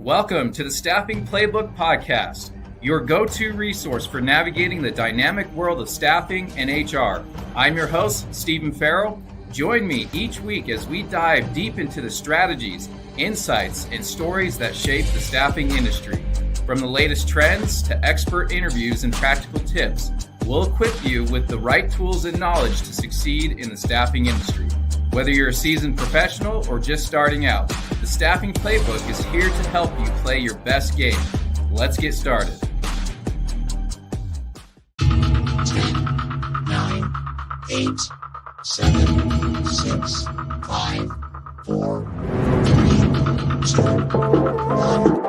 Welcome to the Staffing Playbook Podcast, your go-to resource for navigating the dynamic world of staffing and HR. I'm your host, Stephen Farrell. Join me each week as we dive deep into the strategies, insights, and stories that shape the staffing industry. From the latest trends to expert interviews and practical tips, we'll equip you with the right tools and knowledge to succeed in the staffing industry. Whether you're a seasoned professional or just starting out, the Staffing Playbook is here to help you play your best game. Let's get started. 10, 9, 8, 7, 6, 5, 4, 3, 2, 1.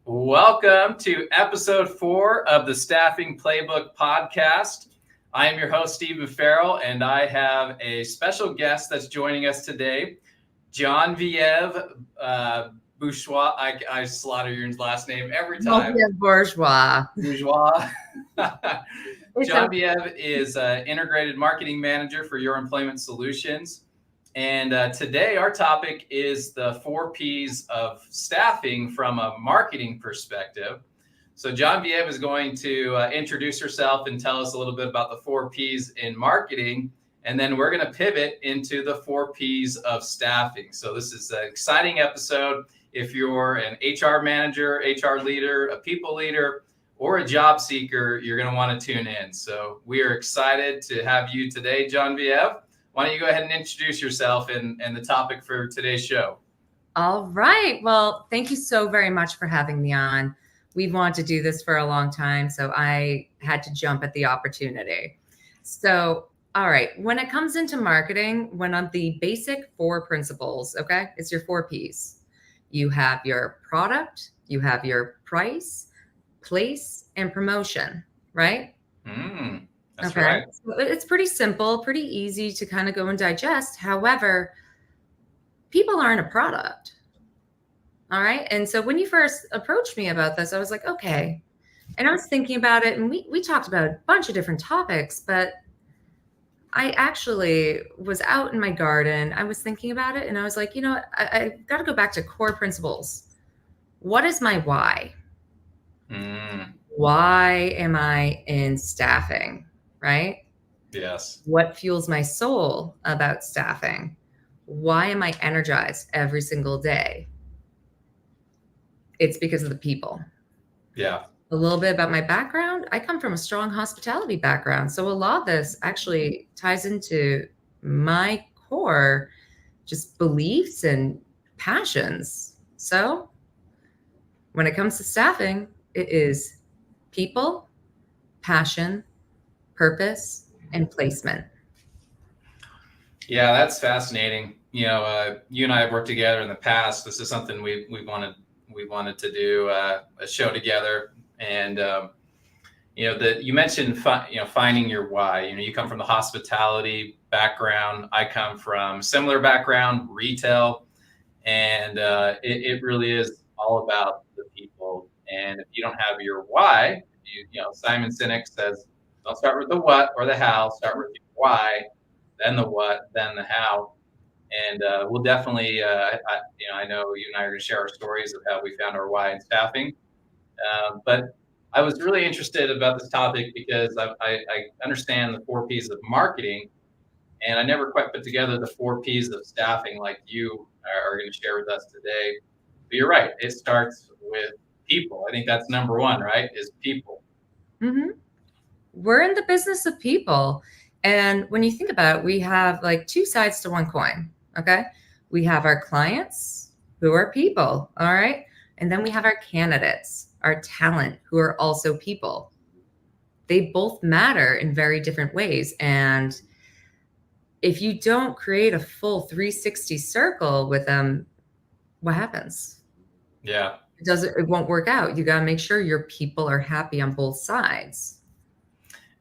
Welcome to episode 4 of the Staffing Playbook Podcast. I am your host, Stephen Farrell, and I have a special guest that's joining us today, Genevieve Bourgeois. I slaughter your last name every time. Bourgeois. Genevieve is an integrated marketing manager for Your Employment Solutions. And today our topic is the 4 Ps of staffing from a marketing perspective. So Genevieve is going to introduce herself and tell us a little bit about the 4 Ps in marketing. And then we're going to pivot into the 4 Ps of staffing. So this is an exciting episode. If you're an HR manager, HR leader, a people leader, or a job seeker, you're going to want to tune in. So we are excited to have you today, Genevieve. Why don't you go ahead and introduce yourself and the topic for today's show? All right. Well, thank you so very much for having me on. We've wanted to do this for a long time, so I had to jump at the opportunity. So, all right. When it comes into marketing, one of the basic 4 principles, okay, it's your 4 Ps. You have your product, you have your price, place, and promotion, right? That's okay. Right. So it's pretty simple, pretty easy to kind of go and digest. However, people aren't a product. All right. And so when you first approached me about this, I was like, okay. And I was thinking about it, and we talked about a bunch of different topics, but I actually was out in my garden. I was thinking about it, and I was like, you know what? I got to go back to core principles. What is my why? Why am I in staffing? Right? Yes. What fuels my soul about staffing? Why am I energized every single day? It's because of the people. Yeah. A little bit about my background. I come from a strong hospitality background. So a lot of this actually ties into my core just beliefs and passions. So when it comes to staffing, it is people, passion, purpose, and placement. Yeah, that's fascinating. You know, you and I have worked together in the past. This is something we wanted to do a show together. And you know, you mentioned finding your why. You know, you come from the hospitality background. I come from similar background, retail, and it really is all about the people. And if you don't have your why, you know, Simon Sinek says, don't start with the what or the how, start with the why, then the what, then the how. And we'll definitely, I know you and I are going to share our stories of how we found our why in staffing. But I was really interested about this topic because I understand the 4 Ps of marketing, and I never quite put together the 4 Ps of staffing like you are going to share with us today. But you're right. It starts with people. I think that's number 1, right? Is people. Mm-hmm. We're in the business of people. And when you think about it, we have like 2 sides to one coin. Okay. We have our clients who are people. All right. And then we have our candidates, our talent, who are also people. they both matter in very different ways. And if you don't create a full 360 circle with them, what happens? Yeah. It won't work out. You got to make sure your people are happy on both sides.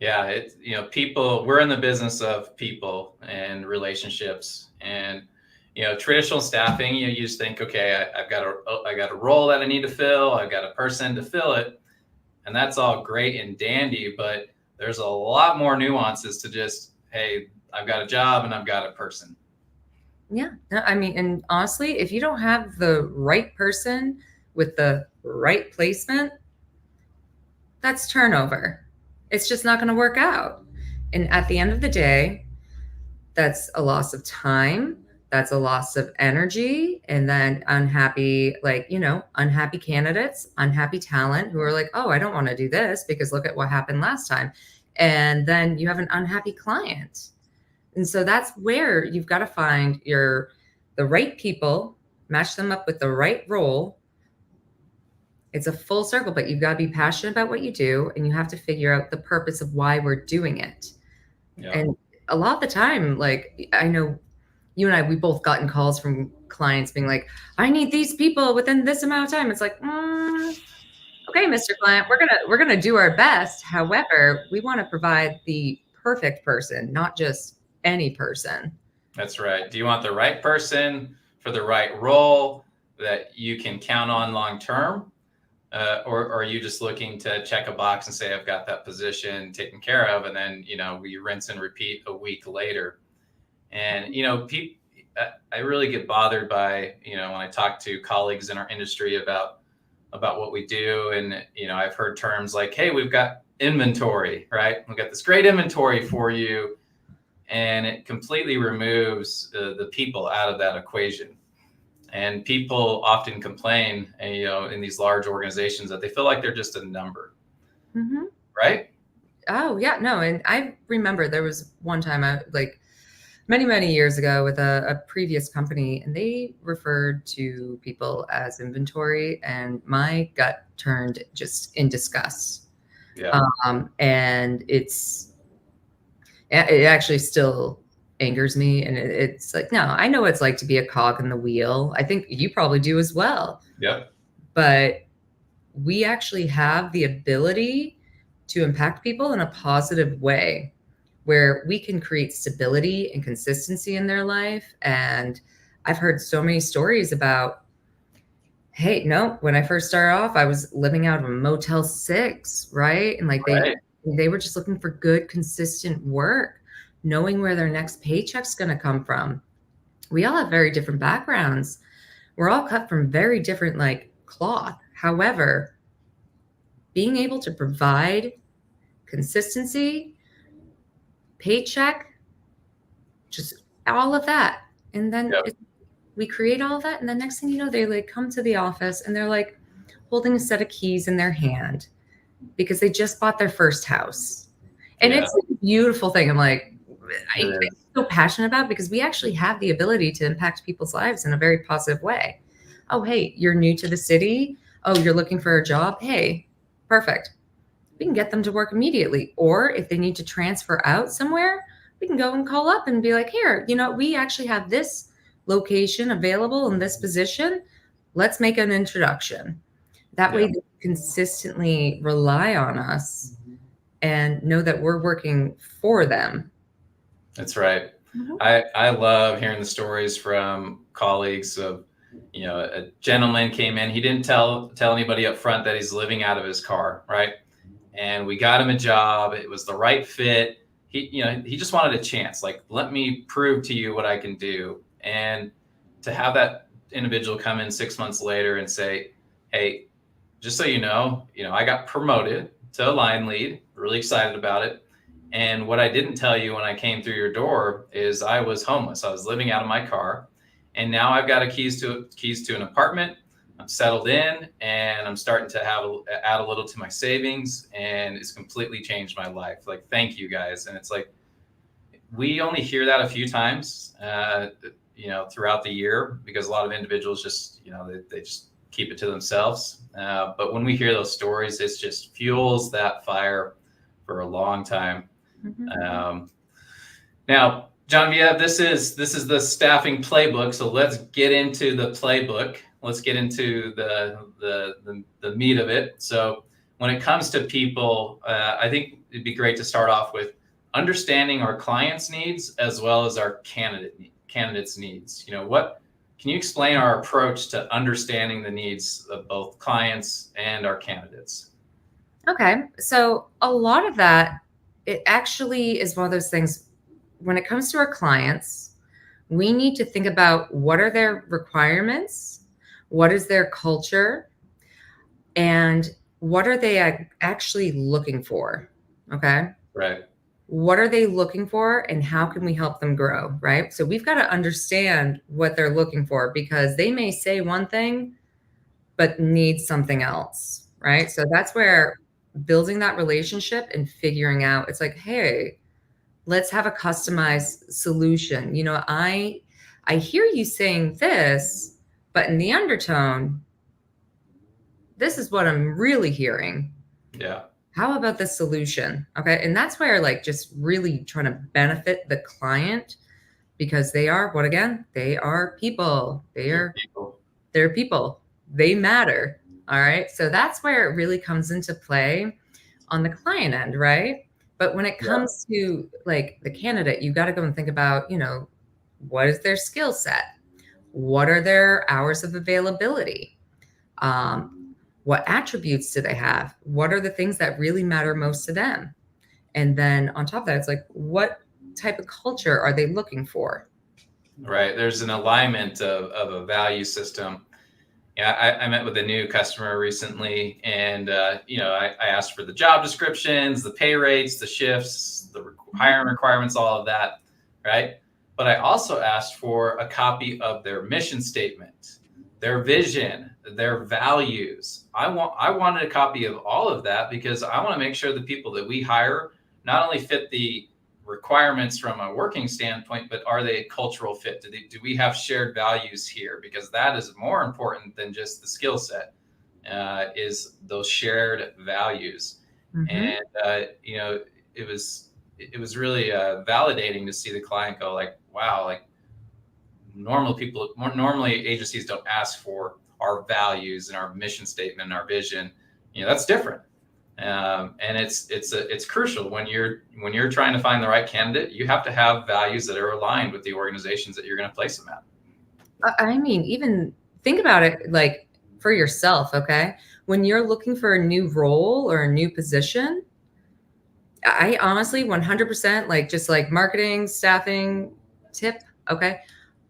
Yeah. It's, people, we're in the business of people and relationships, and, traditional staffing, you just think, okay, I got a role that I need to fill. I've got a person to fill it. And that's all great and dandy, but there's a lot more nuances to just, hey, I've got a job and I've got a person. Yeah. I mean, and honestly, if you don't have the right person with the right placement, that's turnover. It's just not going to work out. And at the end of the day, that's a loss of time. That's a loss of energy. And then unhappy, unhappy candidates, unhappy talent who are like, oh, I don't want to do this because look at what happened last time. And then you have an unhappy client. And so that's where you've got to find the right people, match them up with the right role. It's a full circle, but you've got to be passionate about what you do, and you have to figure out the purpose of why we're doing it. Yeah. And a lot of the time, like, I know you and I, we both gotten calls from clients being like, I need these people within this amount of time. It's like, okay, Mr. Client, we're gonna do our best. However, we want to provide the perfect person, not just any person. That's right. Do you want the right person for the right role that you can count on long term? Or are you just looking to check a box and say, I've got that position taken care of, and then, we rinse and repeat a week later? And, I really get bothered by, when I talk to colleagues in our industry about what we do. And, I've heard terms like, hey, we've got inventory, right? We've got this great inventory for you. And it completely removes the people out of that equation. And people often complain, in these large organizations, that they feel like they're just a number, right? Oh yeah, no. And I remember there was one time many years ago with a previous company, and they referred to people as inventory, and my gut turned just in disgust. Yeah. And it actually still angers me. And it's like, no, I know what it's like to be a cog in the wheel. I think you probably do as well. Yep. But we actually have the ability to impact people in a positive way, where we can create stability and consistency in their life. And I've heard so many stories about, hey, no, when I first started off, I was living out of a Motel 6, right? And they were just looking for good, consistent work, knowing where their next paycheck's going to come from. We all have very different backgrounds. We're all cut from very different cloth. However, being able to provide consistency, paycheck, just all of that. And then we create all of that. And the next thing you know, they come to the office and they're holding a set of keys in their hand because they just bought their first house. And it's a beautiful thing. I'm so passionate about, because we actually have the ability to impact people's lives in a very positive way. Oh, hey, you're new to the city. Oh, you're looking for a job. Hey, perfect. We can get them to work immediately. Or if they need to transfer out somewhere, we can go and call up and be like, here, we actually have this location available in this position. Let's make an introduction. That way they consistently rely on us and know that we're working for them. That's right. I love hearing the stories from colleagues of, a gentleman came in, he didn't tell anybody up front that he's living out of his car, right? And we got him a job. It was the right fit. He just wanted a chance. Let me prove to you what I can do. And to have that individual come in 6 months later and say, hey, just so you know, I got promoted to a line lead, really excited about it. And what I didn't tell you when I came through your door is I was homeless. I was living out of my car. And now I've got keys to an apartment. I'm settled in, and I'm starting to add a little to my savings, and it's completely changed my life. Thank you guys. And it's we only hear that a few times, throughout the year, because a lot of individuals just, they just keep it to themselves. But when we hear those stories, it just fuels that fire for a long time. Mhm. Now, Genevieve, this is the staffing playbook. So let's get into the playbook. Let's get into the meat of it. So when it comes to people, I think it'd be great to start off with understanding our clients' needs as well as our candidates' needs. What can you explain our approach to understanding the needs of both clients and our candidates? Okay. So a lot of that, it actually is one of those things when it comes to our clients, we need to think about what are their requirements, what is their culture, and what are they actually looking for? Okay. Right. What are they looking for and how can we help them grow? Right. So we've got to understand what they're looking for because they may say one thing, but need something else. Right. So that's where building that relationship and figuring out it's like, hey, let's have a customized solution. I hear you saying this, but in the undertone, this is what I'm really hearing. Yeah. How about the solution? Okay. And that's where like just really trying to benefit the client because they are what again? They are people. People. They're people. They matter. All right. So that's where it really comes into play on the client end, right? But when it Yeah. comes to like the candidate, you got to go and think about, what is their skill set? What are their hours of availability? What attributes do they have? What are the things that really matter most to them? And then on top of that, it's like, what type of culture are they looking for? Right. There's an alignment of a value system. Yeah, I met with a new customer recently, and I asked for the job descriptions, the pay rates, the shifts, the hiring requirements, all of that, right? But I also asked for a copy of their mission statement, their vision, their values. I wanted a copy of all of that because I want to make sure the people that we hire not only fit the requirements from a working standpoint, but are they a cultural fit? Do we have shared values here? Because that is more important than just the skill set, is those shared values. Mhm. And it was really validating to see the client go like, wow, like normally agencies don't ask for our values and our mission statement and our vision. That's different. And it's crucial when you're trying to find the right candidate. You have to have values that are aligned with the organizations that you're going to place them at. I mean, even think about it like for yourself, okay? When you're looking for a new role or a new position, I honestly 100% like just like marketing, staffing tip, okay?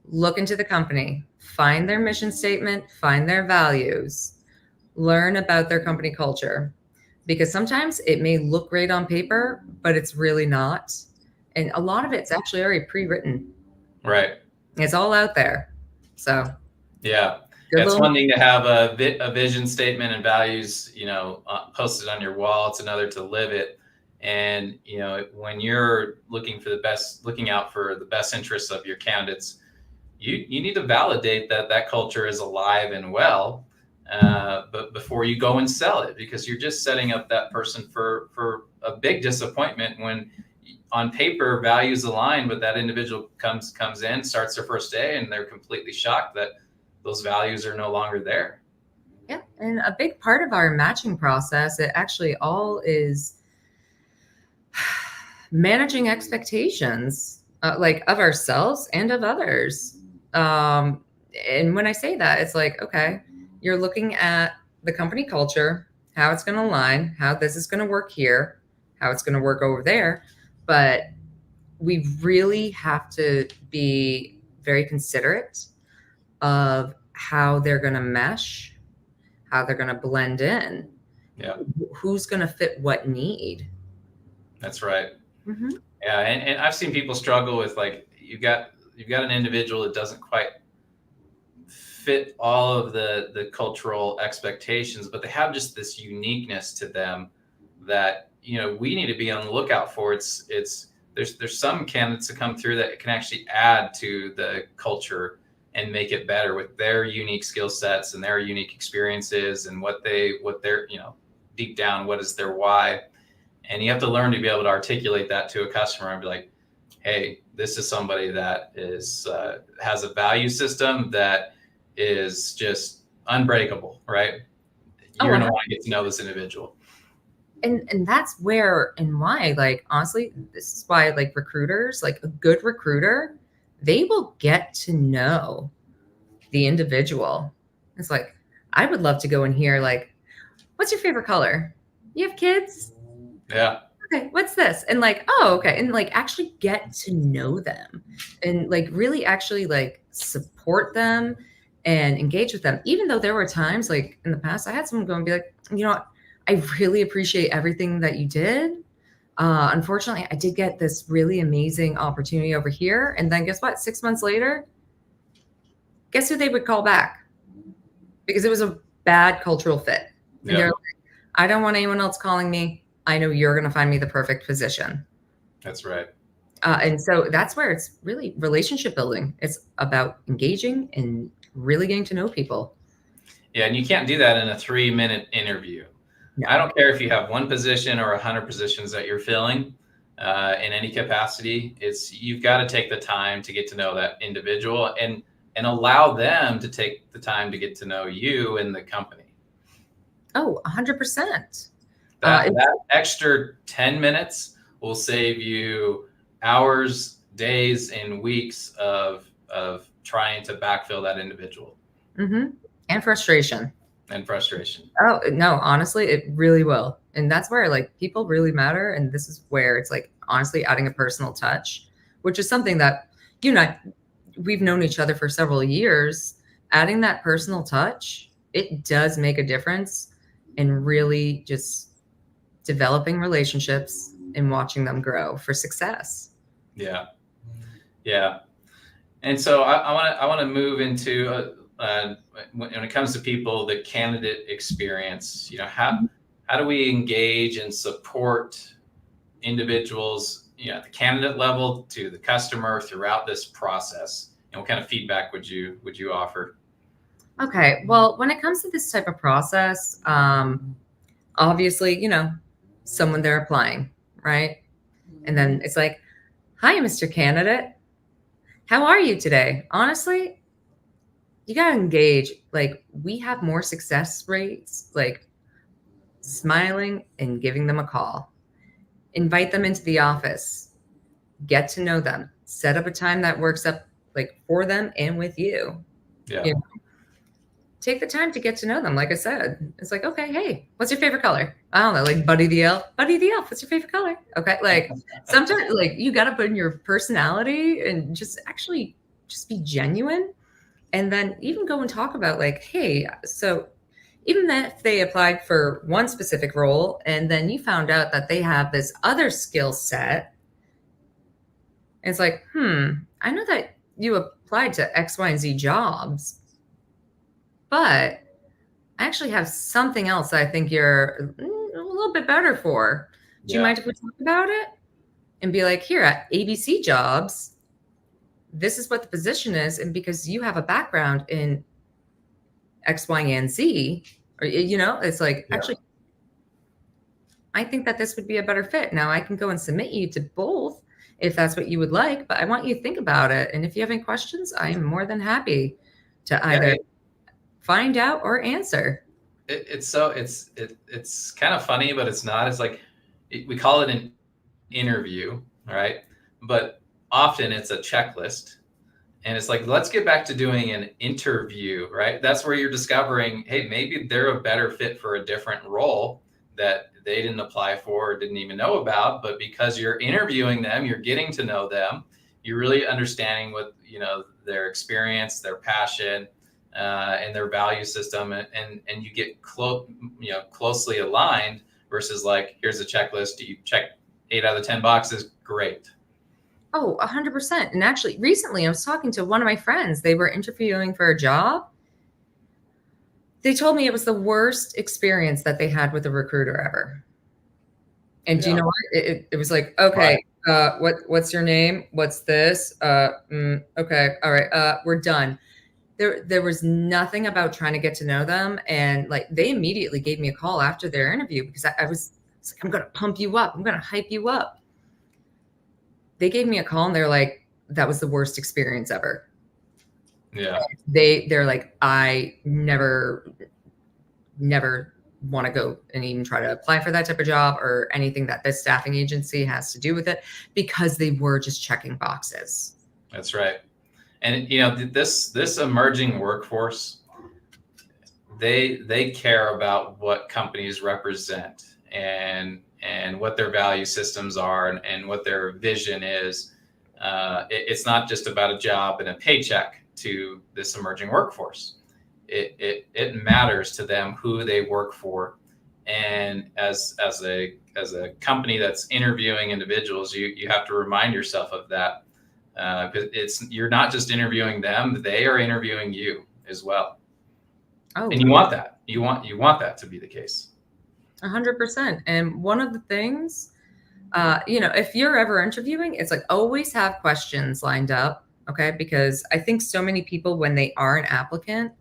Look into the company, find their mission statement, find their values, learn about their company culture. Because sometimes it may look great on paper, but it's really not. And a lot of it's actually already pre-written. Right. It's all out there. So Yeah. good It's little one thing to have a vision statement and values, posted on your wall. It's another to live it. And, when you're looking out for the best interests of your candidates, you need to validate that culture is alive and well, but before you go and sell it, because you're just setting up that person for a big disappointment when on paper values align, but that individual comes in, starts their first day, and they're completely shocked that those values are no longer there. Yeah. And a big part of our matching process, it actually all is managing expectations, like of ourselves and of others. And when I say that, it's like, okay, you're looking at the company culture, how it's going to align, how this is going to work here, how it's going to work over there. But we really have to be very considerate of how they're going to mesh, how they're going to blend in, Yeah, who's going to fit what need. that's right. Mm-hmm. Yeah, and I've seen people struggle with like you've got an individual that doesn't quite fit all of the cultural expectations, but they have just this uniqueness to them that we need to be on the lookout for. There's some candidates that come through that can actually add to the culture and make it better with their unique skill sets and their unique experiences and what they're deep down, what is their why. And you have to learn to be able to articulate that to a customer and be like, hey, this is somebody that is has a value system that is just unbreakable, right? Oh, You're going to want to get to know this individual. And that's where and why, like, honestly, this is why, like, recruiters, like a good recruiter, they will get to know the individual. It's like, I would love to go in here, like, what's your favorite color? You have kids? Yeah. Okay, what's this? And like, oh, okay. And like actually get to know them and like really actually like support them and engage with them. Even though there were times like in the past, I had someone go and be like, you know what? I really appreciate everything that you did. Unfortunately, I did get this really amazing opportunity over here. And then guess what? 6 months later, guess who they would call back? Because it was a bad cultural fit. And Yeah. they're like, I don't want anyone else calling me. I know you're going to find me the perfect position. That's right. And so that's where it's really relationship building. It's about engaging and really getting to know people. Yeah, and you can't do that in a 3-minute interview. No. I don't care if you have one position or 100 positions that you're filling in any capacity. You've got to take the time to get to know that individual and allow them to take the time to get to know you and the company. Oh, 100%. That extra 10 minutes will save you hours, days, and weeks of trying to backfill that individual. Mm-hmm. And frustration. And frustration. Oh, no, honestly, it really will. And that's where like people really matter. And this is where it's like honestly adding a personal touch, which is something that you and I, we've known each other for several years. Adding that personal touch, it does make a difference in really just developing relationships and watching them grow for success. Yeah. Yeah. And so I want to move into when it comes to people, the candidate experience. You know, how do we engage and support individuals, you know, at the candidate level to the customer throughout this process? And what kind of feedback would you offer? Okay, well, when it comes to this type of process, obviously, you know, someone they're applying, right? And then it's like, hi, Mr. Candidate. How are you today? Honestly, you got to engage. Like, we have more success rates, like smiling and giving them a call. Invite them into the office. Get to know them. Set up a time that works up like for them and with you. Yeah. You know? Take the time to get to know them. Like I said, it's like, okay, hey, what's your favorite color? I don't know, like Buddy the Elf. Buddy the Elf, what's your favorite color? Okay, like sometimes like you got to put in your personality and just actually just be genuine. And then even go and talk about like, hey, so even if they applied for one specific role and then you found out that they have this other skill set, it's like, I know that you applied to X, Y, and Z jobs, but I actually have something else that I think you're a little bit better for. Do you mind if we talk about it? And be like, here at ABC Jobs, this is what the position is. And because you have a background in X, Y, and Z, or, you know, it's like, actually, I think that this would be a better fit. Now I can go and submit you to both if that's what you would like, but I want you to think about it. And if you have any questions, I am more than happy to either find out or answer. It's kind of funny, but it's not. It's like we call it an interview, right? But often it's a checklist, and it's like, let's get back to doing an interview, right? That's where you're discovering, hey, maybe they're a better fit for a different role that they didn't apply for or didn't even know about. But because you're interviewing them, you're getting to know them, you're really understanding what, you know, their experience, their passion, and their value system, and you get closely aligned versus like, here's a checklist. Do you check 8 out of 10 boxes? Great. Oh, 100%. And actually, recently I was talking to one of my friends. They were interviewing for a job. They told me it was the worst experience that they had with a recruiter ever. And do you know what? It was like, okay, what's your name? What's this? Okay, all right, we're done. There was nothing about trying to get to know them. And like, they immediately gave me a call after their interview because I was It's like, I'm going to pump you up. I'm going to hype you up. They gave me a call and they're like, that was the worst experience ever. Yeah. They're like, I never want to go and even try to apply for that type of job or anything that this staffing agency has to do with it, because they were just checking boxes. That's right. And this emerging workforce, they care about what companies represent and what their value systems are and what their vision is. It's not just about a job and a paycheck to this emerging workforce. It matters to them who they work for. And as a company that's interviewing individuals, you have to remind yourself of that. You're not just interviewing them; they are interviewing you as well. Oh, and you want that. You want that to be the case. 100%. And one of the things, if you're ever interviewing, it's like always have questions lined up, okay? Because I think so many people, when they are an applicant,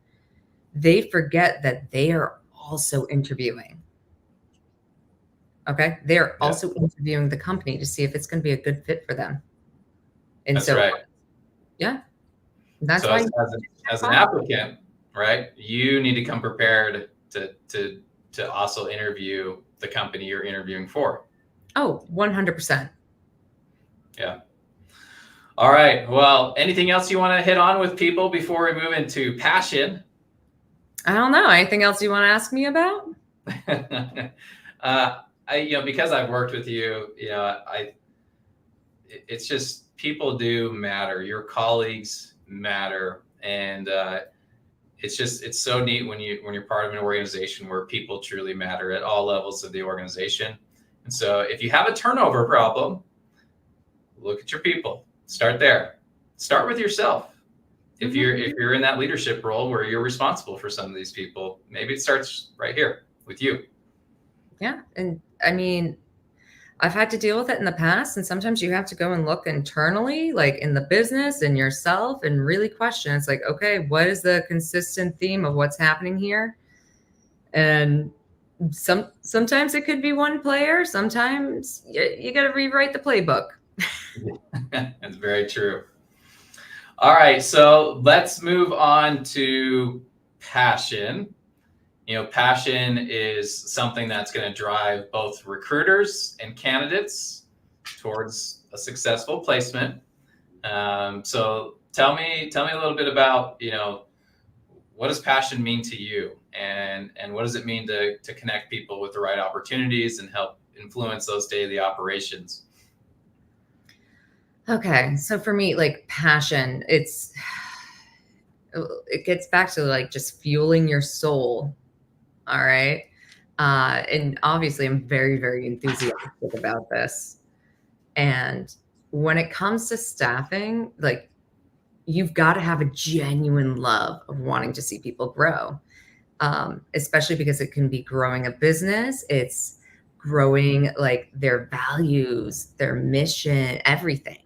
they forget that they are also interviewing. Okay, they're also interviewing the company to see if it's going to be a good fit for them. And That's so, right. Yeah, that's so why as an applicant, right, you need to come prepared to also interview the company you're interviewing for. Oh, 100%. Yeah. All right. Well, anything else you want to hit on with people before we move into passion? I don't know. Anything else you want to ask me about? Because I've worked with you, it's just people do matter. Your colleagues matter, and it's so neat when you're part of an organization where people truly matter at all levels of the organization. And so, if you have a turnover problem, look at your people. Start there. Start with yourself. If you're in that leadership role where you're responsible for some of these people, maybe it starts right here with you. Yeah. And I mean, I've had to deal with it in the past. And sometimes you have to go and look internally, like in the business and yourself, and really question. It's like, okay, what is the consistent theme of what's happening here? And sometimes it could be one player. Sometimes you got to rewrite the playbook. That's very true. All right, so let's move on to passion. Passion is something that's going to drive both recruiters and candidates towards a successful placement. So tell me a little bit about, what does passion mean to you, and what does it mean to connect people with the right opportunities and help influence those daily operations? Okay. So for me, like passion, it gets back to like just fueling your soul. All right. And obviously I'm very, very enthusiastic about this. And when it comes to staffing, like you've got to have a genuine love of wanting to see people grow. Especially because it can be growing a business. It's growing like their values, their mission, everything.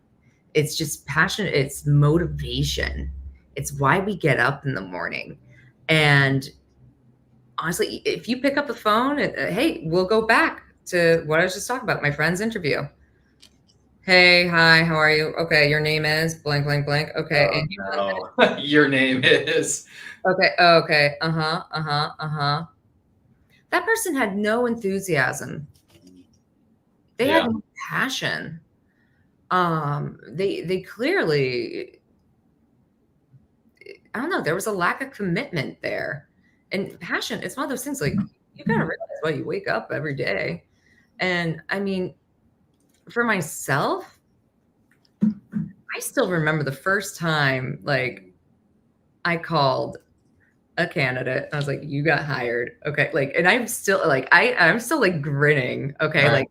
It's just passion. It's motivation. It's why we get up in the morning. And honestly, if you pick up the phone, hey, we'll go back to what I was just talking about, my friend's interview. Hey, hi, how are you? Okay, your name is blank, blank, blank. Okay. Your name is. Okay. That person had no enthusiasm. They had no passion. They clearly, I don't know, there was a lack of commitment there. And passion, it's one of those things like you gotta realize why you wake up every day. And I mean, for myself, I still remember the first time like I called a candidate. I was like, you got hired. Okay. Like, and I'm still like, I'm still like grinning. Okay. Like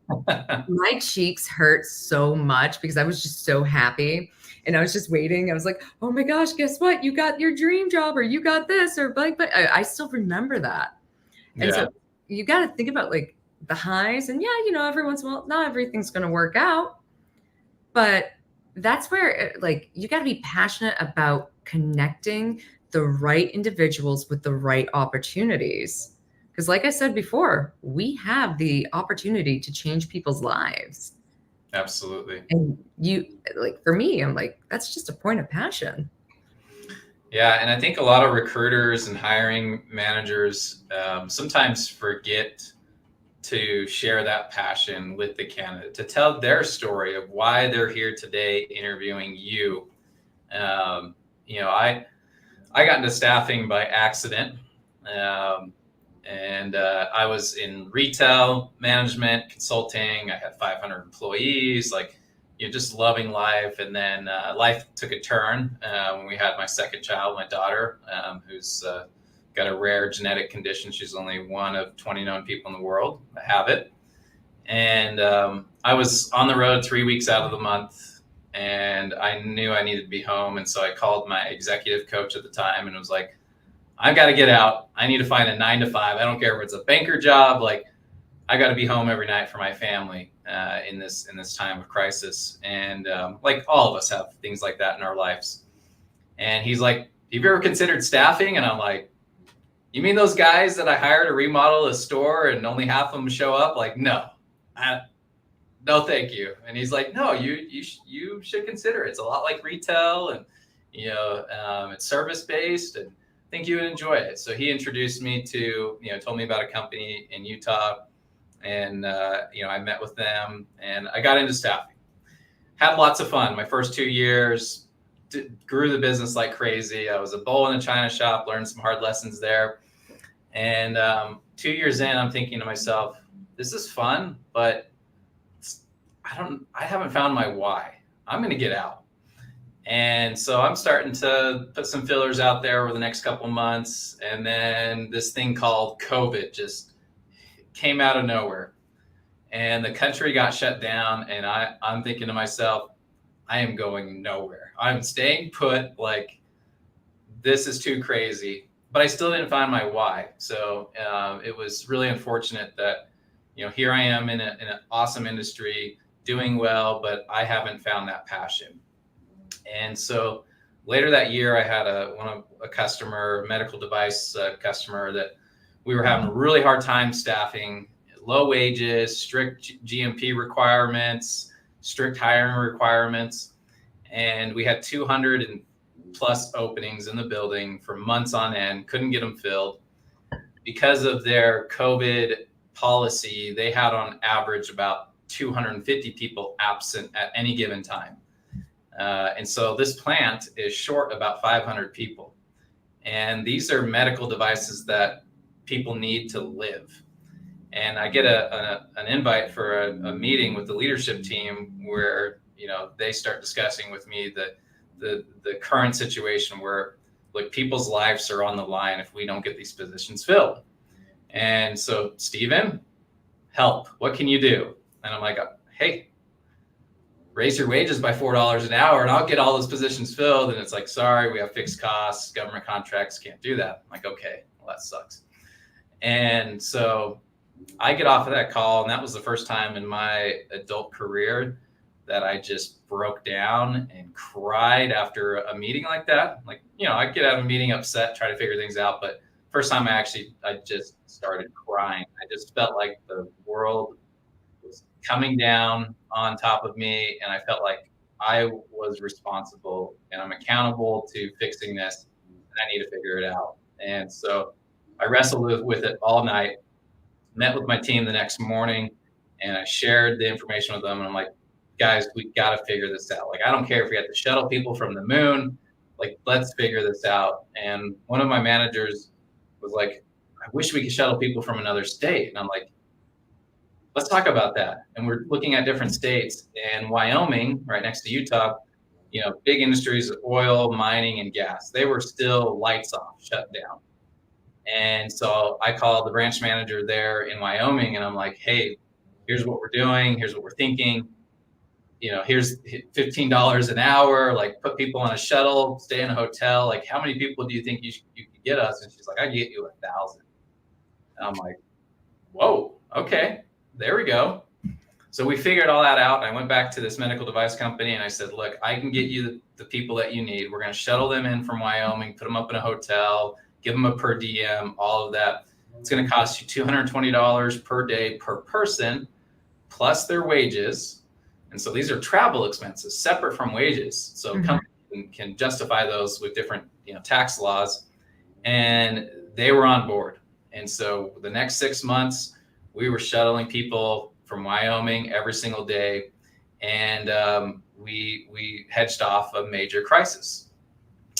my cheeks hurt so much because I was just so happy. And I was just waiting. I was like, oh my gosh, guess what? You got your dream job, or you got this, or like, but I still remember that. And so you got to think about like the highs, and every once in a while, not everything's going to work out, but that's where like, you got to be passionate about connecting the right individuals with the right opportunities. Because like I said before, we have the opportunity to change people's lives. Absolutely. And like, for me, I'm like, that's just a point of passion. Yeah, and I think a lot of recruiters and hiring managers sometimes forget to share that passion with the candidate, to tell their story of why they're here today interviewing you. I got into staffing by accident, and I was in retail management consulting. I had 500 employees, like, just loving life. And then life took a turn when we had my second child, my daughter, who's got a rare genetic condition. She's only one of 20 known people in the world that have it. And I was on the road 3 weeks out of the month, and I knew I needed to be home. And so I called my executive coach at the time and was like, I've got to get out. I need to find a 9 to 5. I don't care if it's a banker job. Like, I got to be home every night for my family in this time of crisis. And like, all of us have things like that in our lives. And he's like, have you ever considered staffing? And I'm like, you mean those guys that I hire to remodel a store and only half of them show up? Like, no, thank you. And he's like, no, you should consider it. It's a lot like retail, and it's service based, and I think you would enjoy it. So he introduced me to, told me about a company in Utah. And, I met with them and I got into staffing. Had lots of fun. My first 2 years, grew the business like crazy. I was a bull in a china shop, learned some hard lessons there. And 2 years in, I'm thinking to myself, this is fun, but I haven't found my why. I'm going to get out. And so I'm starting to put some fillers out there over the next couple of months. And then this thing called COVID just came out of nowhere, and the country got shut down. And I'm thinking to myself, I am going nowhere. I'm staying put. Like, this is too crazy. But I still didn't find my why. So it was really unfortunate that, here I am in an awesome industry doing well, but I haven't found that passion. And so later that year, I had a customer, medical device customer, that we were having a really hard time staffing, low wages, strict GMP requirements, strict hiring requirements. And we had 200 and plus openings in the building for months on end, couldn't get them filled. Because of their COVID policy, they had on average about 250 people absent at any given time. And so this plant is short about 500 people. And these are medical devices that people need to live. And I get an invite for a meeting with the leadership team where, they start discussing with me the current situation where, like, people's lives are on the line if we don't get these positions filled. And so, Steven, help. What can you do? And I'm like, hey, raise your wages by $4 an hour and I'll get all those positions filled. And it's like, sorry, we have fixed costs, government contracts, can't do that. I'm like, okay, well, that sucks. And so I get off of that call, and that was the first time in my adult career that I just broke down and cried after a meeting like that. Like, I get out of a meeting upset, try to figure things out, but first time I just started crying. I just felt like the world was coming down on top of me, and I felt like I was responsible and I'm accountable to fixing this, and I need to figure it out. And so I wrestled with it all night, met with my team the next morning, and I shared the information with them. And I'm like, guys, we got to figure this out. Like, I don't care if we have to shuttle people from the moon, like, let's figure this out. And one of my managers was like, I wish we could shuttle people from another state. And I'm like, let's talk about that. And we're looking at different states, and Wyoming, right next to Utah, big industries, oil, mining, and gas. They were still lights off, shut down. And so I called the branch manager there in Wyoming, and I'm like, hey, here's what we're doing. Here's what we're thinking. Here's $15 an hour, like, put people on a shuttle, stay in a hotel. Like, how many people do you think you could get us? And she's like, I can get you 1,000. And I'm like, whoa, okay, there we go. So we figured all that out. And I went back to this medical device company and I said, look, I can get you the people that you need. We're going to shuttle them in from Wyoming, put them up in a hotel, give them a per diem, all of that. It's going to cost you $220 per day per person, plus their wages. And so these are travel expenses separate from wages. So companies can justify those with different, tax laws. And they were on board. And so the next 6 months, we were shuttling people from Wyoming every single day. And we hedged off a major crisis.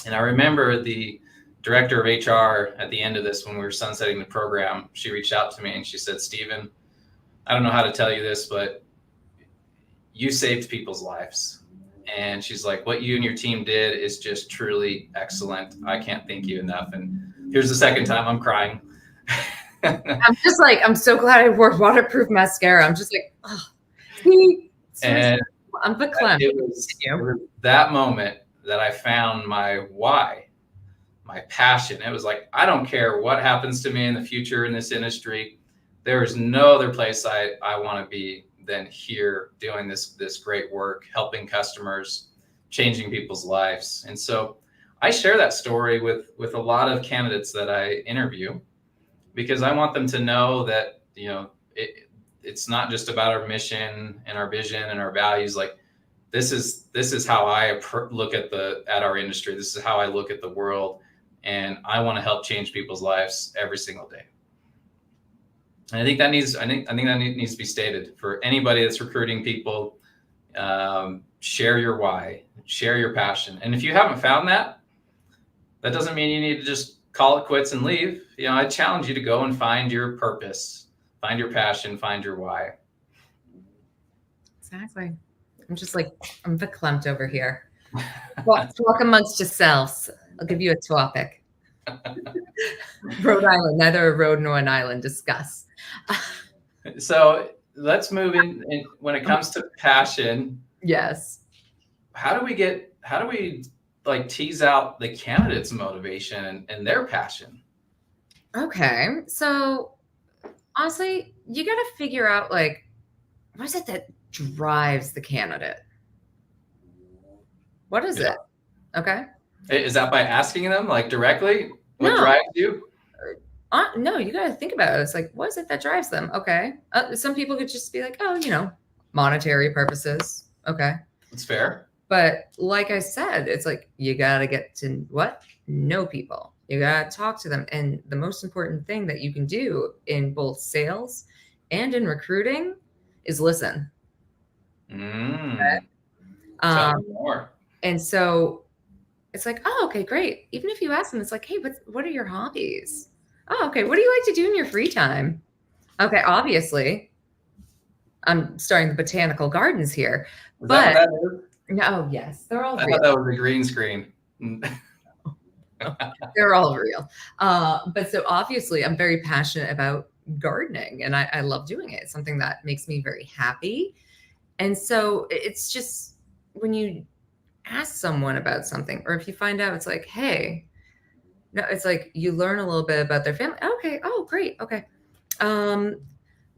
And I remember the director of HR at the end of this, when we were sunsetting the program, she reached out to me and she said, "Stephen, I don't know how to tell you this, but you saved people's lives." And she's like, "What you and your team did is just truly excellent. I can't thank you enough." And here's the second time I'm crying. I'm just like, I'm so glad I wore waterproof mascara. I'm just like, oh, see, And I'm verklempt. it was that moment that I found my why, my passion. It was like, I don't care what happens to me in the future in this industry. There is no other place I want to be than here, doing this great work, helping customers, changing people's lives. And so I share that story with a lot of candidates that I interview, because I want them to know that, it's not just about our mission and our vision and our values. Like, this is how I look at our industry. This is how I look at the world, and I want to help change people's lives every single day. And I think that needs to be stated for anybody that's recruiting people. Share your why, share your passion. And if you haven't found that doesn't mean you need to just call it quits and leave. I challenge you to go and find your purpose, find your passion, find your why. Exactly. I'm verklempt over here. Well, talk amongst yourselves. I'll give you a topic. Rhode Island, neither a road nor an island. Discuss. So let's move in when it comes to passion. Yes. How do we like tease out the candidate's motivation and their passion? Okay. So honestly, you got to figure out, like, what is it that drives the candidate? What is it? Okay. Is that by asking them, like, directly? What No. drives you? No, you got to think about it. It's like, what is it that drives them? Okay. Some people could just be like, oh, monetary purposes. Okay. That's fair. But like I said, it's like, you got to get to know people. You got to talk to them. And the most important thing that you can do in both sales and in recruiting is listen. Okay. Tell me more. And so it's like, oh, okay, great. Even if you ask them, it's like, hey, what are your hobbies? Oh, okay. What do you like to do in your free time? Okay, obviously, I'm starting the botanical gardens here. Is that what that is? No, yes, they're all I real. thought that was a green screen. They're all real. But so obviously, I'm very passionate about gardening, and I love doing it. It's something that makes me very happy. And so it's just, when you ask someone about something, or if you find out, it's like, hey, no, it's like you learn a little bit about their family. Okay. Oh, great. Okay.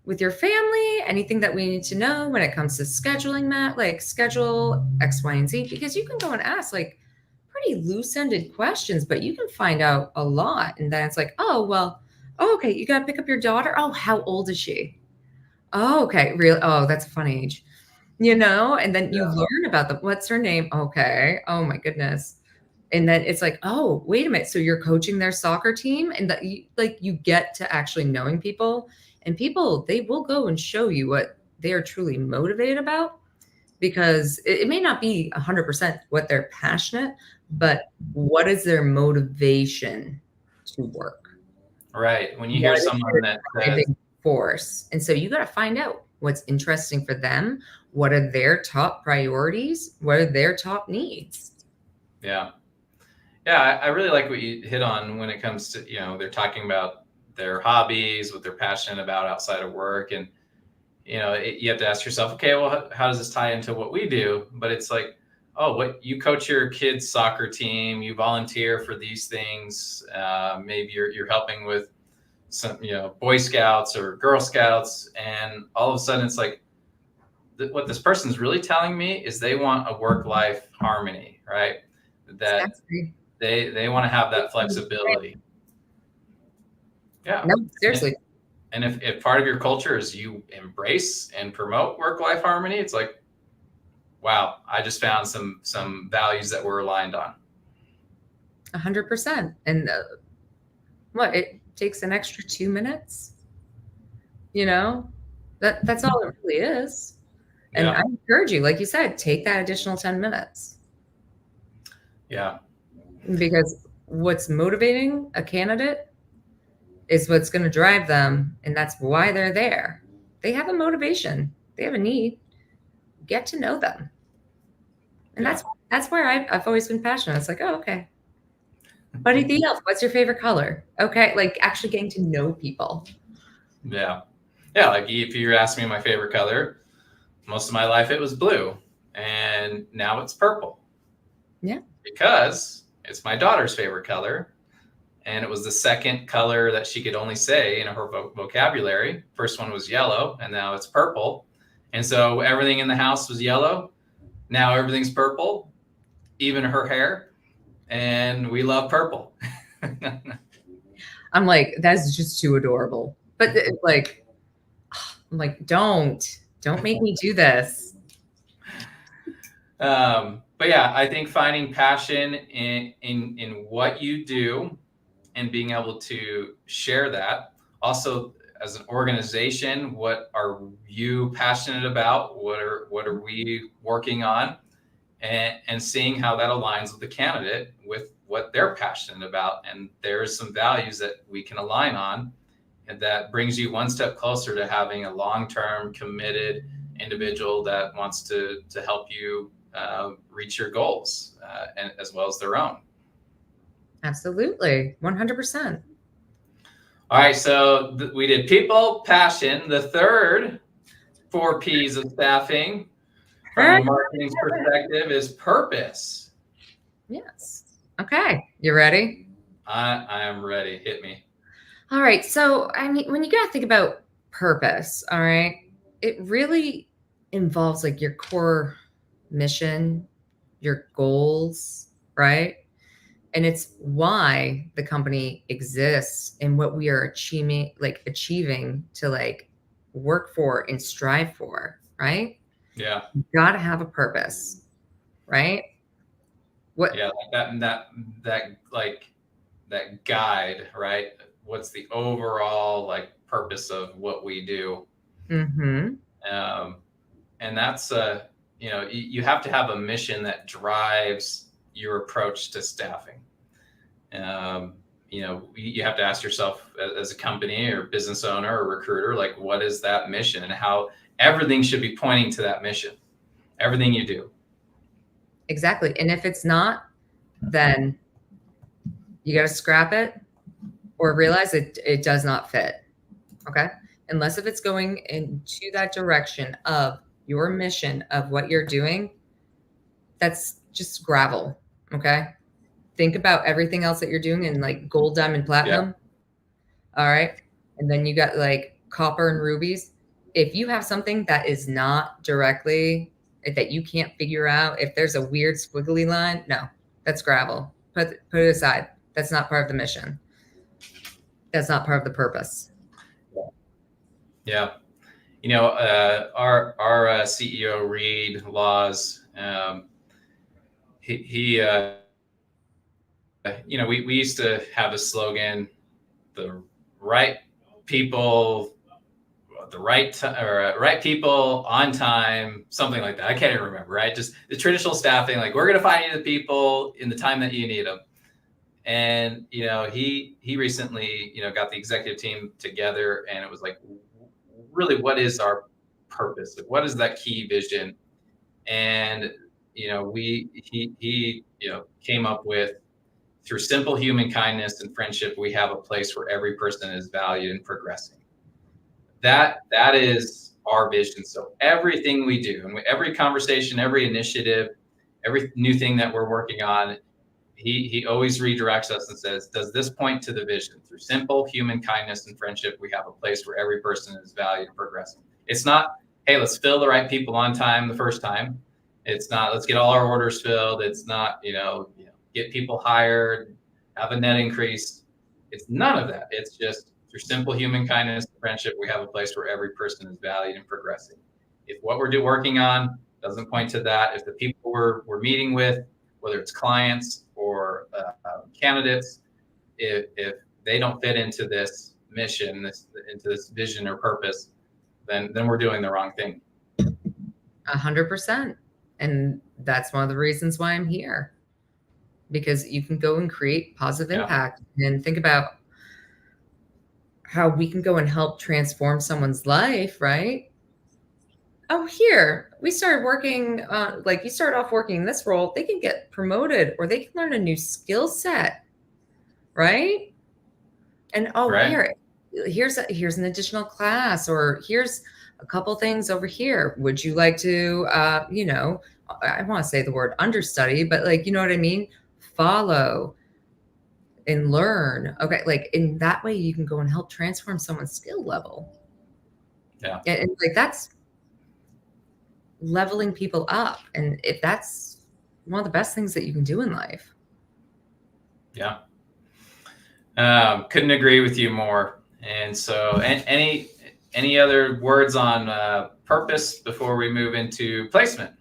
With your family, anything that we need to know when it comes to scheduling, Matt, like schedule X, Y, and Z, because you can go and ask like pretty loose-ended questions, but you can find out a lot. And then it's like, oh, well, okay. You got to pick up your daughter. Oh, how old is she? Oh, okay. Really? Oh, that's a fun age. And then you learn about what's her name? Okay. Oh my goodness. And then it's like, oh, wait a minute. So you're coaching their soccer team, and that you get to actually knowing people, and people, they will go and show you what they are truly motivated about, because it may not be 100% what they're passionate, but what is their motivation to work? Right. When you hear someone that driving force. And so you got to find out what's interesting for them. What are their top priorities? What are their top needs? Yeah. Yeah, I really like what you hit on when it comes to, they're talking about their hobbies, what they're passionate about outside of work. And, you have to ask yourself, okay, well, how does this tie into what we do? But it's like, oh, what you coach your kids' soccer team, you volunteer for these things. Maybe you're helping with some, Boy Scouts or Girl Scouts. And all of a sudden it's like, what this person's really telling me is they want a work-life harmony, right? That exactly. They want to have that flexibility. Yeah. No, seriously. And if part of your culture is you embrace and promote work-life harmony, it's like, wow, I just found some values that we're aligned on. 100%. And what, it takes an extra 2 minutes, you know, that's all it really is. And Yeah. I encourage you, like you said, take that additional 10 minutes, Yeah. because what's motivating a candidate is what's going to drive them. And that's why they're there. They have a motivation, they have a need. Get to know them. And Yeah. that's where I've always been passionate. It's like, oh, okay. But anything else? What's your favorite color? Okay. Like actually getting to know people. Yeah. Yeah. Like if you ask me my favorite color, most of my life it was blue, and now it's purple. Yeah. Because it's my daughter's favorite color, and it was the second color that she could only say in her vocabulary. First one was yellow, and now it's purple. And so everything in the house was yellow. Now everything's purple, even her hair, and we love purple. I'm like, that's just too adorable. But like, I'm like, don't make me do this. But yeah, I think finding passion in what you do and being able to share that. Also, as an organization, what are you passionate about? What are we working on? And seeing how that aligns with the candidate with what they're passionate about. And there's some values that we can align on, and that brings you one step closer to having a long-term committed individual that wants to help you reach your goals, and as well as their own. Absolutely. 100%. All right, so we did people, passion. The third 4 P's of staffing from a marketing perspective is purpose. Yes. Okay. You ready? I am ready. Hit me. All right. So, I mean, when you got to think about purpose, all right, it really involves like your core mission, your goals, right? And it's why the company exists and what we are achieving to like work for and strive for, right? Yeah. You got to have a purpose, right? What? Yeah, like that guide, right? What's the overall like purpose of what we do? Mm-hmm. And that's you have to have a mission that drives your approach to staffing. You have to ask yourself as a company or business owner or recruiter, like, what is that mission, and how everything should be pointing to that mission, everything you do. Exactly. And if it's not, then you got to scrap it or realize it does not fit. Okay. Unless if it's going into that direction of your mission of what you're doing, that's just gravel. Okay. Think about everything else that you're doing in like gold, diamond, platinum. Yeah. All right. And then you got like copper and rubies. If you have something that is not directly, that you can't figure out, if there's a weird squiggly line, no, that's gravel. Put it aside. That's not part of the mission. That's not part of the purpose. Yeah. Our CEO, Reed Laws, we used to have a slogan, the right people, right people on time, something like that. I can't even remember, right? Just the traditional staffing, like, we're going to find you the people in the time that you need them. And, he recently, got the executive team together, and it was like, really, what is our purpose? Like, what is that key vision? And, he came up with, through simple human kindness and friendship, we have a place where every person is valued and progressing. That is our vision. So everything we do, and every conversation, every initiative, every new thing that we're working on, he always redirects us and says, does this point to the vision? Through simple human kindness and friendship, we have a place where every person is valued and progressing. It's not, hey, let's fill the right people on time the first time. It's not, let's get all our orders filled. It's not, get people hired, have a net increase. It's none of that. It's just Through simple human kindness and friendship, we have a place where every person is valued and progressing. If what we're working on doesn't point to that, if the people we're meeting with, whether it's clients or candidates, if they don't fit into this mission, into this vision or purpose, then we're doing the wrong thing. 100%. And that's one of the reasons why I'm here, because you can go and create positive impact and think about how we can go and help transform someone's life, right? Oh, here, we started working, like you start off working in this role, they can get promoted or they can learn a new skill set, right? And here's an additional class, or here's a couple things over here. Would you like to, I want to say the word understudy, but like, you know what I mean? Follow and learn. Okay. Like in that way, you can go and help transform someone's skill level. Yeah. And like, that's leveling people up. And if that's one of the best things that you can do in life. Yeah. Couldn't agree with you more. And so any other words on purpose before we move into placement?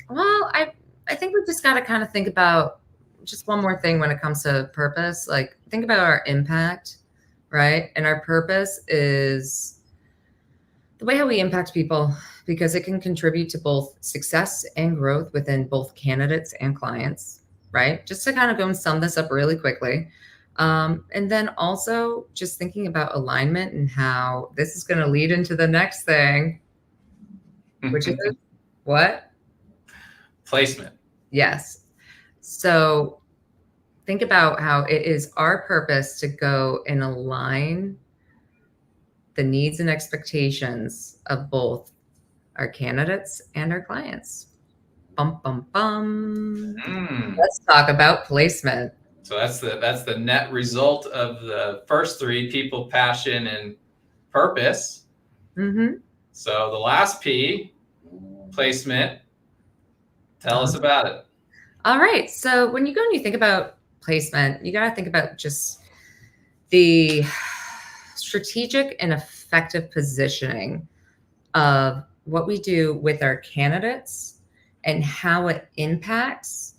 Well, I think we just got to kind of think about just one more thing when it comes to purpose. Like think about our impact, right? And our purpose is the way how we impact people, because it can contribute to both success and growth within both candidates and clients, right? Just to kind of go and sum this up really quickly. And then also just thinking about alignment and how this is going to lead into the next thing, which is what? Placement. Yes. So think about how it is our purpose to go and align the needs and expectations of both our candidates and our clients. Bum, bum, bum. Let's talk about placement. So that's the net result of the first three: people, passion, and purpose. Mm-hmm. So the last P, placement. Tell us about it. All right. So when you go and you think about placement, you got to think about just the strategic and effective positioning of what we do with our candidates and how it impacts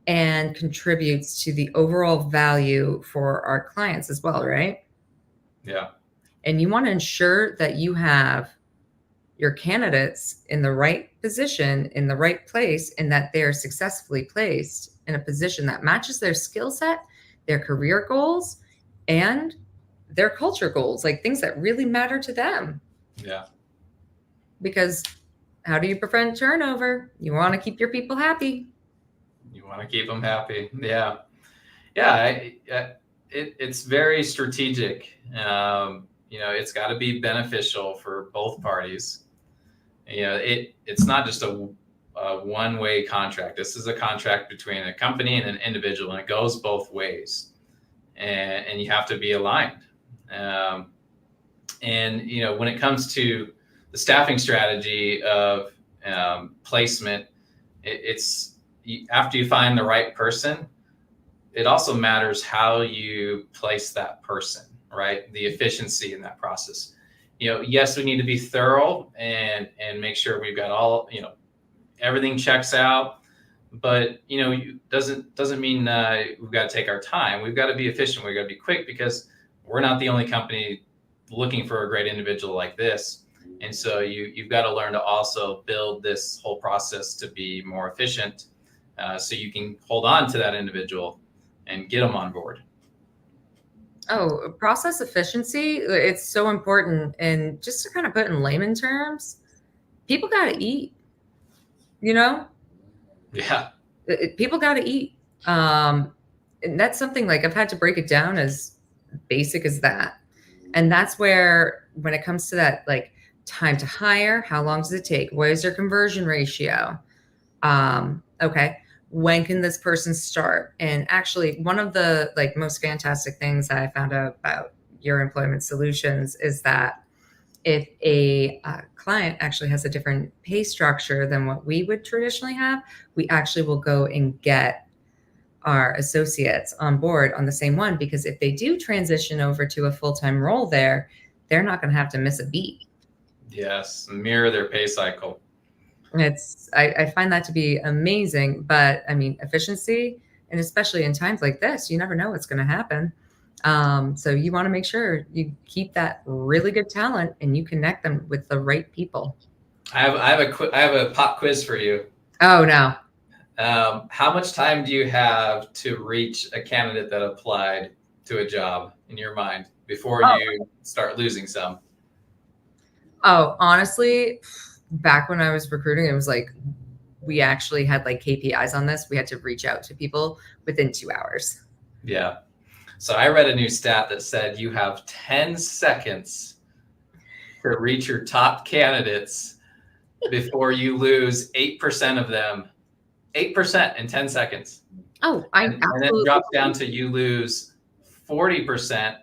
and contributes to the overall value for our clients as well, right? Yeah. And you want to ensure that you have your candidates in the right position, in the right place, and that they're successfully placed in a position that matches their skill set, their career goals, and their culture goals, like things that really matter to them. Yeah. Because how do you prevent turnover? You want to keep your people happy. You want to keep them happy. Yeah. Yeah. It's very strategic. It's got to be beneficial for both parties. It's not just a one-way contract. This is a contract between a company and an individual, and it goes both ways. And you have to be aligned. When it comes to the staffing strategy of placement, it's after you find the right person, it also matters how you place that person, right? The efficiency in that process. Yes, we need to be thorough and make sure we've got all, everything checks out, but doesn't mean we've got to take our time. We've got to be efficient. We've got to be quick, because we're not the only company looking for a great individual like this. And so you've got to learn to also build this whole process to be more efficient, so you can hold on to that individual and get them on board. Oh, process efficiency. It's so important. And just to kind of put in layman terms, people got to eat, Yeah. People got to eat. And that's something like I've had to break it down as basic as that. And that's where, when it comes to that, like time to hire, how long does it take? What is your conversion ratio? Okay. When can this person start? And actually, one of the most fantastic things that I found out about Your Employment Solutions is that if a client actually has a different pay structure than what we would traditionally have, we actually will go and get our associates on board on the same one, because if they do transition over to a full-time role there, they're not going to have to miss a beat. Yes, mirror their pay cycle. I find that to be amazing, but I mean, efficiency, and especially in times like this, you never know what's going to happen. So you want to make sure you keep that really good talent and you connect them with the right people. I have a pop quiz for you. Oh, no. How much time do you have to reach a candidate that applied to a job in your mind before you start losing some? Oh, honestly, back when I was recruiting, it was like, we actually had like KPIs on this. We had to reach out to people within 2 hours. Yeah. So I read a new stat that said you have 10 seconds to reach your top candidates before you lose 8% of them. 8% in 10 seconds. Oh, and then it drops down to you lose 40%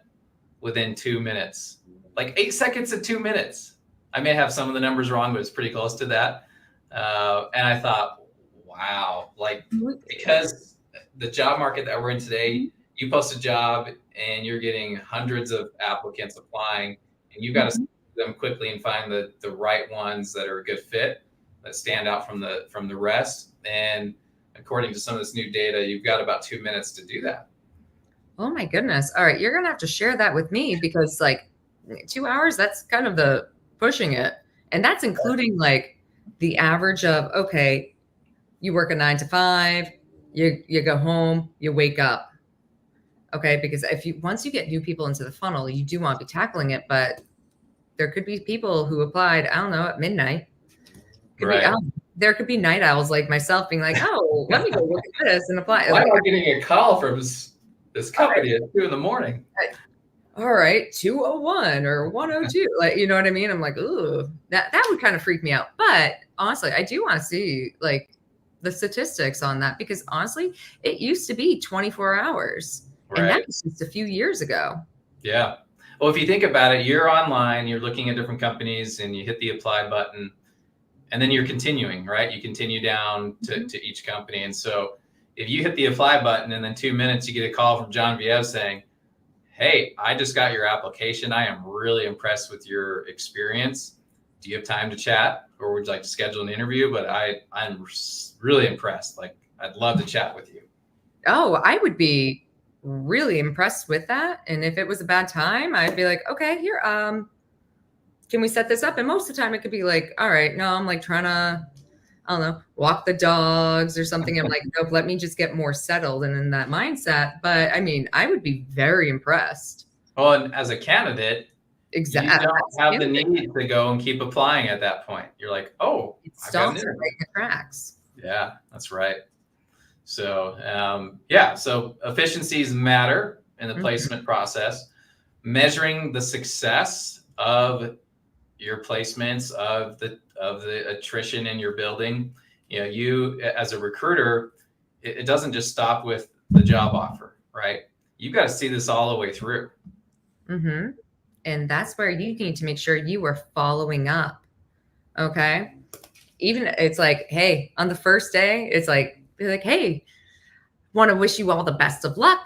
within 2 minutes. Like 8 seconds to 2 minutes. I may have some of the numbers wrong, but it's pretty close to that. And I thought, wow, like, because the job market that we're in today, you post a job and you're getting hundreds of applicants applying, and you got to them quickly and find the right ones that are a good fit, that stand out from the rest. And according to some of this new data, you've got about 2 minutes to do that. Oh my goodness. All right. You're going to have to share that with me, because like 2 hours, that's kind of the pushing it. And that's including like the average of, okay, you work a 9 to 5, you go home, you wake up. Okay. Because once you get new people into the funnel, you do want to be tackling it, but there could be people who applied, I don't know, at midnight. There could be night owls like myself being like, oh, let me go look at this and apply. Why am I getting a call from this company at 2 a.m? All right, 201 or 102. Like, you know what I mean? I'm like, ooh, that would kind of freak me out. But honestly, I do want to see like the statistics on that, because honestly, it used to be 24 hours. Right. And that was just a few years ago. Yeah. Well, if you think about it, you're online, you're looking at different companies, and you hit the apply button, and then you're continuing, right? You continue down to each company. And so if you hit the apply button and then 2 minutes, you get a call from John Viev saying, hey, I just got your application. I am really impressed with your experience. Do you have time to chat, or would you like to schedule an interview? But I'm really impressed. Like, I'd love to chat with you. Oh, I would be really impressed with that. And if it was a bad time, I'd be like, okay, here, can we set this up? And most of the time it could be like, all right, no, I'm like trying to, I don't know, walk the dogs or something. I'm like, nope, let me just get more settled and in that mindset. But I mean, I would be very impressed. Well, and as a candidate, exactly, you don't have the need to go and keep applying at that point. You're like, oh, it stops right in the tracks. Yeah, that's right. So, so efficiencies matter in the placement process. Measuring the success of your placements, of the attrition in your building. You know, you as a recruiter, it doesn't just stop with the job offer, right? You've got to see this all the way through. Mm-hmm. And that's where you need to make sure you are following up. Okay. Even it's like, hey, on the first day, it's like, be like, hey, want to wish you all the best of luck.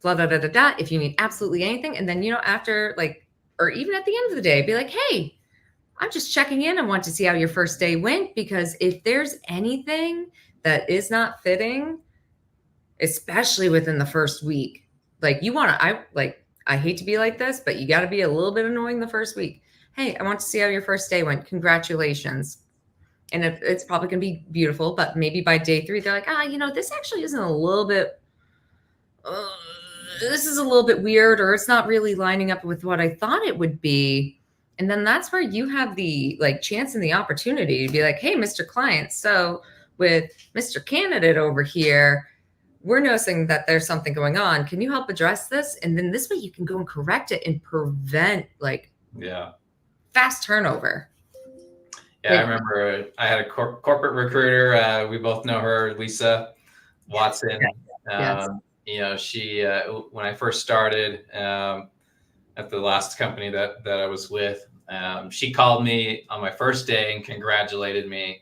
Blah, blah, blah, blah, blah. If you need absolutely anything. And then, you know, after like, or even at the end of the day, be like, hey, I'm just checking in. I want to see how your first day went, because if there's anything that is not fitting, especially within the first week, like you want to, I hate to be like this, but you got to be a little bit annoying the first week. Hey, I want to see how your first day went. Congratulations. And it's probably going to be beautiful, but maybe by day 3, they're like, you know, this actually isn't a little bit, this is a little bit weird, or it's not really lining up with what I thought it would be. And then that's where you have the like chance and the opportunity to be like, hey, Mr. Client. So with Mr. Candidate over here, we're noticing that there's something going on. Can you help address this? And then this way you can go and correct it and prevent like fast turnover. Yeah, I remember I had a corporate recruiter. We both know her, Lisa Watson. Yes. You know, she when I first started at the last company that I was with, she called me on my first day and congratulated me,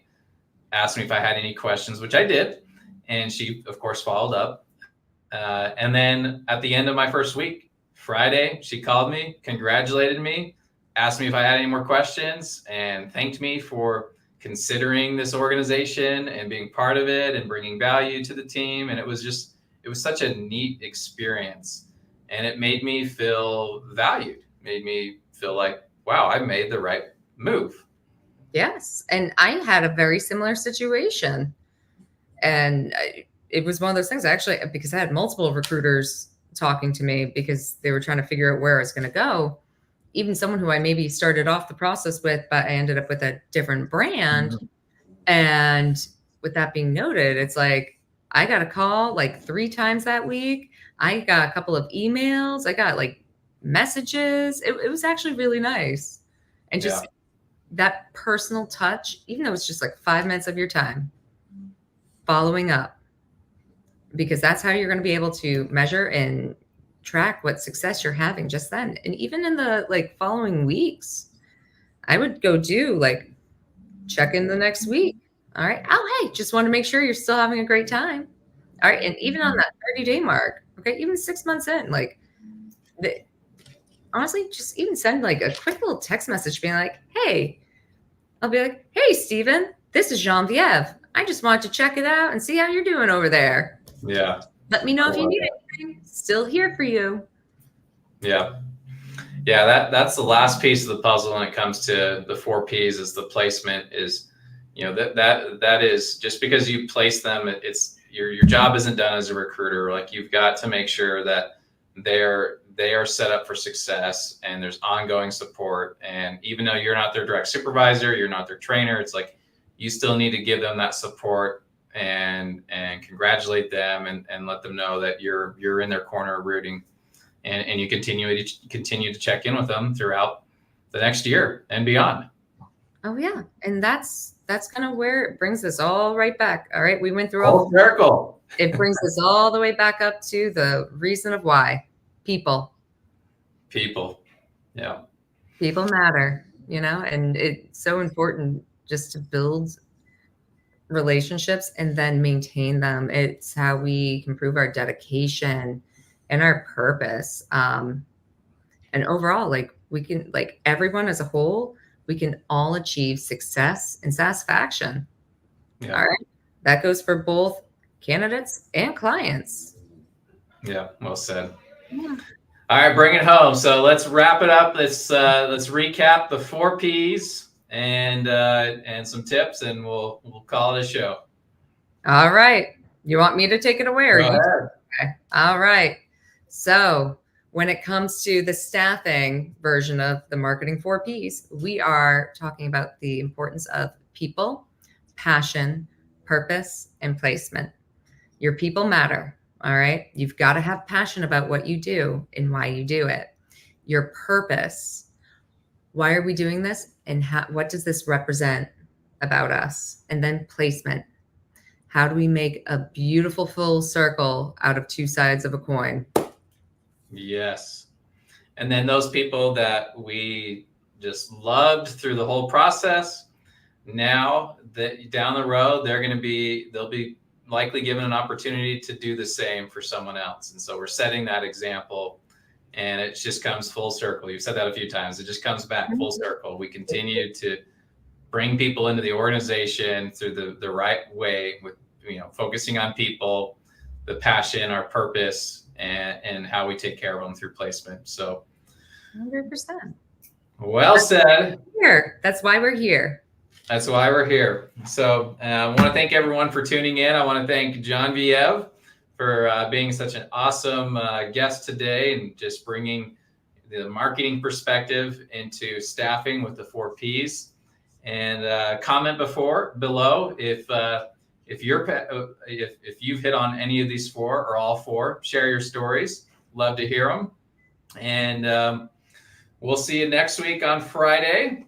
asked me if I had any questions, which I did. And she, of course, followed up. And then at the end of my first week, Friday, she called me, congratulated me, asked me if I had any more questions, and thanked me for considering this organization and being part of it and bringing value to the team. And it was such a neat experience. And it made me feel valued, made me feel like, wow, I made the right move. Yes. And I had a very similar situation. And it was one of those things actually, because I had multiple recruiters talking to me because they were trying to figure out where I was going to go. Even someone who I maybe started off the process with, but I ended up with a different brand. Mm-hmm. And with that being noted, it's like, I got a call like 3 times that week. I got a couple of emails. I got like messages. It was actually really nice. And just that personal touch, even though it's just like 5 minutes of your time, following up, because that's how you're going to be able to measure and track what success you're having just then. And even in the like following weeks, I would go do like check in the next week. All right. Oh, hey, just want to make sure you're still having a great time. All right. And even on that 30-day mark, okay, even 6 months in, like honestly, just even send like a quick little text message being like, hey, I'll be like, hey, Steven, this is Genevieve. I just wanted to check it out and see how you're doing over there. Yeah. Let me know if you need anything. Still here for you. Yeah. Yeah. That's the last piece of the puzzle when it comes to the 4 Ps is the placement is, that is just because you place them, it's your job isn't done as a recruiter. Like you've got to make sure that they are set up for success and there's ongoing support. And even though you're not their direct supervisor, you're not their trainer, it's like you still need to give them that support and congratulate them and let them know that you're in their corner rooting and you continue to check in with them throughout the next year and beyond. Oh yeah. And that's kind of where it brings us all right back. All right. We went through all circle. It brings us all the way back up to the reason of why. People. Yeah. People matter, and it's so important just to build relationships and then maintain them. It's how we can prove our dedication and our purpose. And overall, like we can, like everyone as a whole, we can all achieve success and satisfaction. Yeah. All right. That goes for both candidates and clients. Yeah. Well said. Yeah. All right, bring it home. So let's wrap it up. Let's recap the 4 Ps and some tips, and we'll call it a show. All right. You want me to take it away? Or Go ahead. Okay. All right. So when it comes to the staffing version of the marketing 4 Ps, we are talking about the importance of people, passion, purpose, and placement. Your people matter. All right. You've got to have passion about what you do and why you do it. Your purpose. Why are we doing this? And what does this represent about us? And then placement. How do we make a beautiful full circle out of 2 sides of a coin? Yes. And then those people that we just loved through the whole process, now that down the road, they'll be likely given an opportunity to do the same for someone else. And so we're setting that example and it just comes full circle. You've said that a few times. It just comes back full circle. We continue to bring people into the organization through the right way with, focusing on people, the passion, our purpose, and how we take care of them through placement. So 100%. Well said. That's why we're here. That's why we're here. So I want to thank everyone for tuning in. I want to thank Genevieve for being such an awesome guest today and just bringing the marketing perspective into staffing with the 4 Ps. And comment below if you've hit on any of these 4 or all 4. Share your stories. Love to hear them. And we'll see you next week on Friday.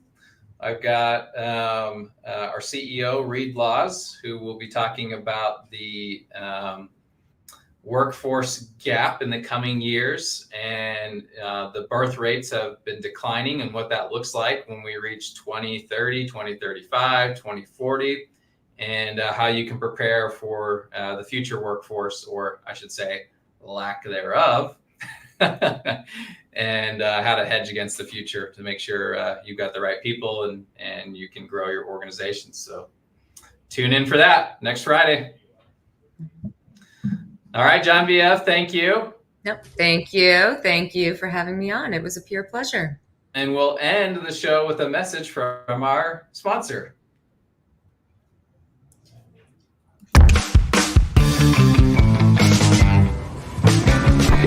I've got our CEO, Reed Laws, who will be talking about the workforce gap in the coming years. And the birth rates have been declining and what that looks like when we reach 2030, 2035, 2040. and how you can prepare for the future workforce, or I should say, lack thereof, and how to hedge against the future to make sure you've got the right people and you can grow your organization. So tune in for that next Friday. All right, John VF, thank you. Yep. Thank you. Thank you for having me on. It was a pure pleasure. And we'll end the show with a message from our sponsor.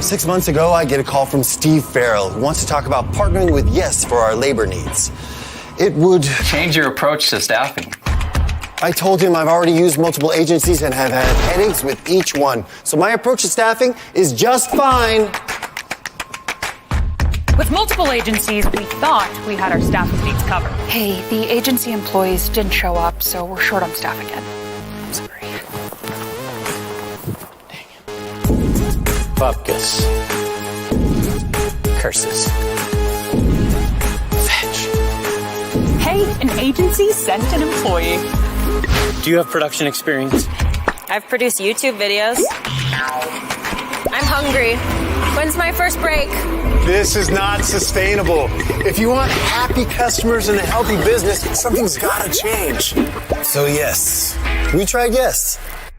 Six months ago, I get a call from Steve Farrell, who wants to talk about partnering with Yes for our labor needs. It would change your approach to staffing. I told him I've already used multiple agencies and have had headaches with each one. So my approach to staffing is just fine. With multiple agencies, we thought we had our staffing needs covered. Hey, the agency employees didn't show up, so we're short on staff again. I'm sorry. Bupkis. Curses. Fetch. Hey, an agency sent an employee. Do you have production experience? I've produced YouTube videos. I'm hungry. When's my first break? This is not sustainable. If you want happy customers and a healthy business, something's gotta change. So yes, we tried Yes.